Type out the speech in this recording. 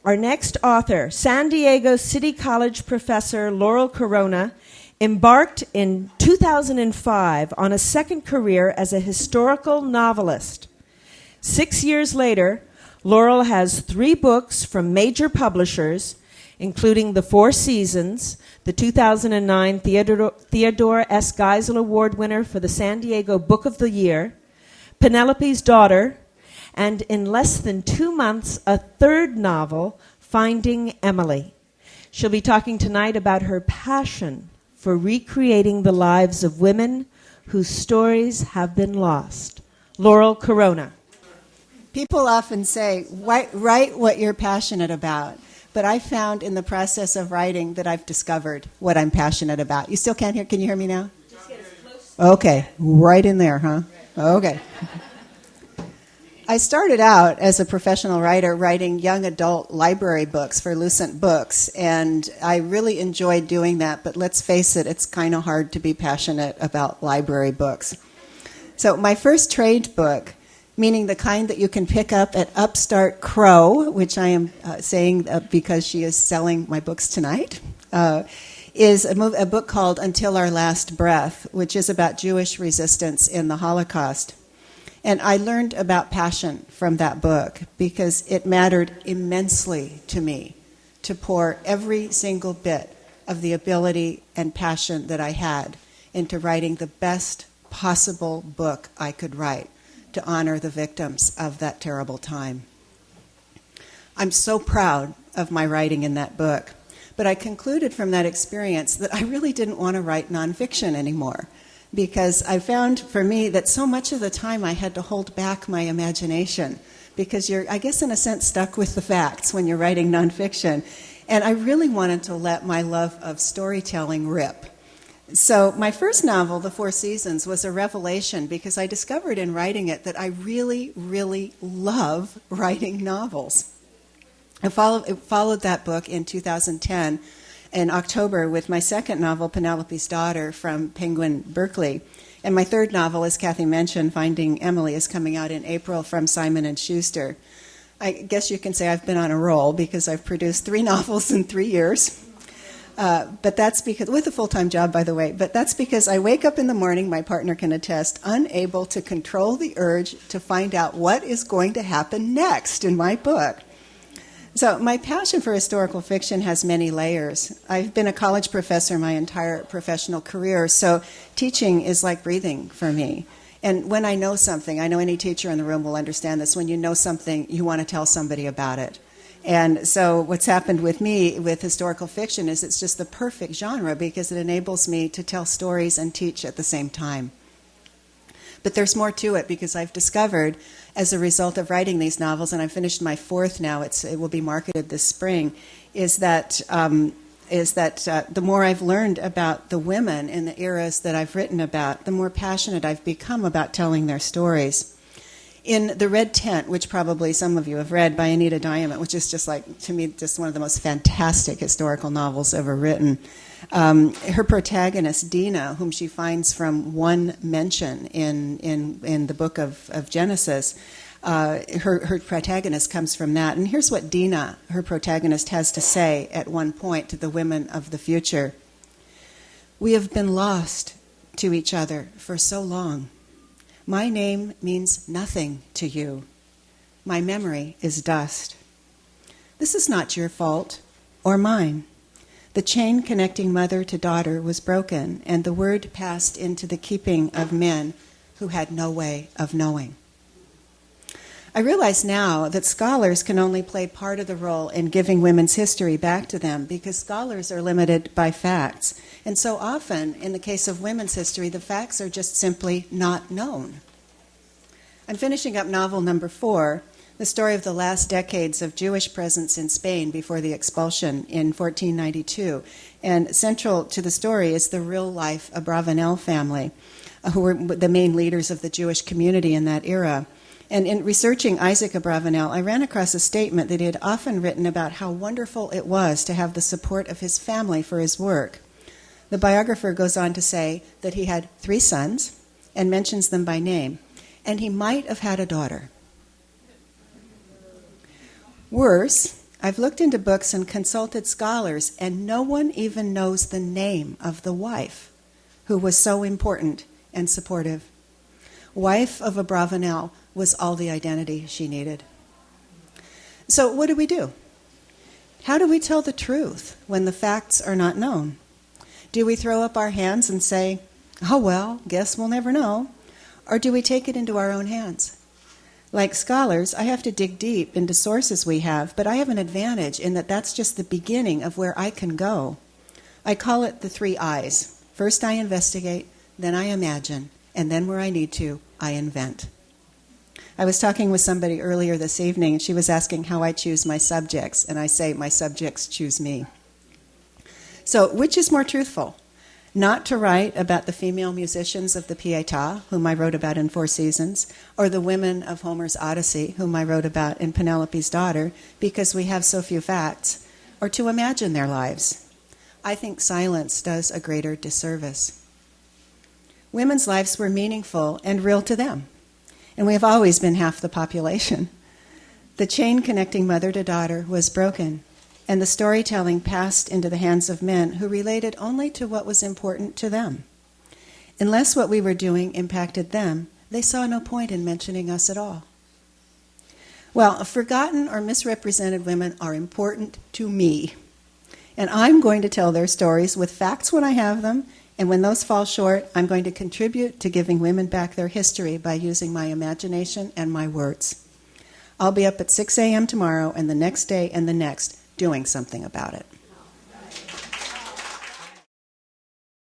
Our next author, San Diego City College professor Laurel Corona, embarked in 2005 on a second career as a historical novelist. 6 years later, Laurel has 3 books from major publishers, including The Four Seasons, the 2009 Theodore S. Geisel Award winner for the San Diego Book of the Year, Penelope's Daughter, and in less than 2 months, a third novel, Finding Emily. She'll be talking tonight about her passion for recreating the lives of women whose stories have been lost. Laurel Corona. People often say, write what you're passionate about. But I found in the process of writing that I've discovered what I'm passionate about. You still can't hear? Can you hear me now? Okay, right in there, huh? Okay. I started out as a professional writer writing young adult library books for Lucent Books, and I really enjoyed doing that, but let's face it, it's kind of hard to be passionate about library books. So my first trade book, meaning the kind that you can pick up at Upstart Crow, which I am saying because she is selling my books tonight, is a book called Until Our Last Breath, which is about Jewish resistance in the Holocaust. And I learned about passion from that book because it mattered immensely to me to pour every single bit of the ability and passion that I had into writing the best possible book I could write to honor the victims of that terrible time. I'm so proud of my writing in that book, but I concluded from that experience that I really didn't want to write nonfiction anymore, because I found for me that so much of the time I had to hold back my imagination, because you're, I guess in a sense, stuck with the facts when you're writing nonfiction. And I really wanted to let my love of storytelling rip. So my first novel, The Four Seasons, was a revelation because I discovered in writing it that I really, really love writing novels. I followed that book in 2010 in October with my second novel, Penelope's Daughter, from Penguin Berkeley. And my third novel, as Kathy mentioned, Finding Emily, is coming out in April from Simon & Schuster. I guess you can say I've been on a roll because I've produced 3 novels in 3 years. But that's because, with a full-time job, by the way, but that's because I wake up in the morning, my partner can attest, unable to control the urge to find out what is going to happen next in my book. So my passion for historical fiction has many layers. I've been a college professor my entire professional career, so teaching is like breathing for me. And when I know something, I know any teacher in the room will understand this, when you know something, you want to tell somebody about it. And so what's happened with me with historical fiction is it's just the perfect genre because it enables me to tell stories and teach at the same time. But there's more to it because I've discovered, as a result of writing these novels, and I've finished my 4th now, it will be marketed this spring, is that the more I've learned about the women in the eras that I've written about, the more passionate I've become about telling their stories. In The Red Tent, which probably some of you have read, by Anita Diamond, which is just like, to me, just one of the most fantastic historical novels ever written, her protagonist, Dinah, whom she finds from one mention in the book of Genesis, her protagonist comes from that. And here's what Dinah, her protagonist, has to say at one point to the women of the future. "We have been lost to each other for so long. My name means nothing to you. My memory is dust. This is not your fault or mine. The chain connecting mother to daughter was broken, and the word passed into the keeping of men who had no way of knowing." I realize now that scholars can only play part of the role in giving women's history back to them because scholars are limited by facts. And so often, in the case of women's history, the facts are just simply not known. I'm finishing up novel number 4, the story of the last decades of Jewish presence in Spain before the expulsion in 1492. And central to the story is the real-life Abravanel family, who were the main leaders of the Jewish community in that era. And in researching Isaac Abravanel, I ran across a statement that he had often written about how wonderful it was to have the support of his family for his work. The biographer goes on to say that he had 3 sons and mentions them by name, and he might have had a daughter. Worse, I've looked into books and consulted scholars, and no one even knows the name of the wife who was so important and supportive. Wife of Abravanel was all the identity she needed. So what do? How do we tell the truth when the facts are not known? Do we throw up our hands and say, oh well, guess we'll never know? Or do we take it into our own hands? Like scholars, I have to dig deep into sources we have, but I have an advantage in that that's just the beginning of where I can go. I call it the 3 I's. First I investigate, then I imagine, and then where I need to, I invent. I was talking with somebody earlier this evening, and she was asking how I choose my subjects, and I say my subjects choose me. So which is more truthful? Not to write about the female musicians of the Pietà, whom I wrote about in 4 Seasons, or the women of Homer's Odyssey, whom I wrote about in Penelope's Daughter, because we have so few facts, or to imagine their lives. I think silence does a greater disservice. Women's lives were meaningful and real to them, and we have always been half the population. The chain connecting mother to daughter was broken, and the storytelling passed into the hands of men who related only to what was important to them. Unless what we were doing impacted them, they saw no point in mentioning us at all. Well, forgotten or misrepresented women are important to me, and I'm going to tell their stories with facts when I have them, and when those fall short, I'm going to contribute to giving women back their history by using my imagination and my words. I'll be up at 6 a.m. tomorrow and the next day and the next, doing something about it.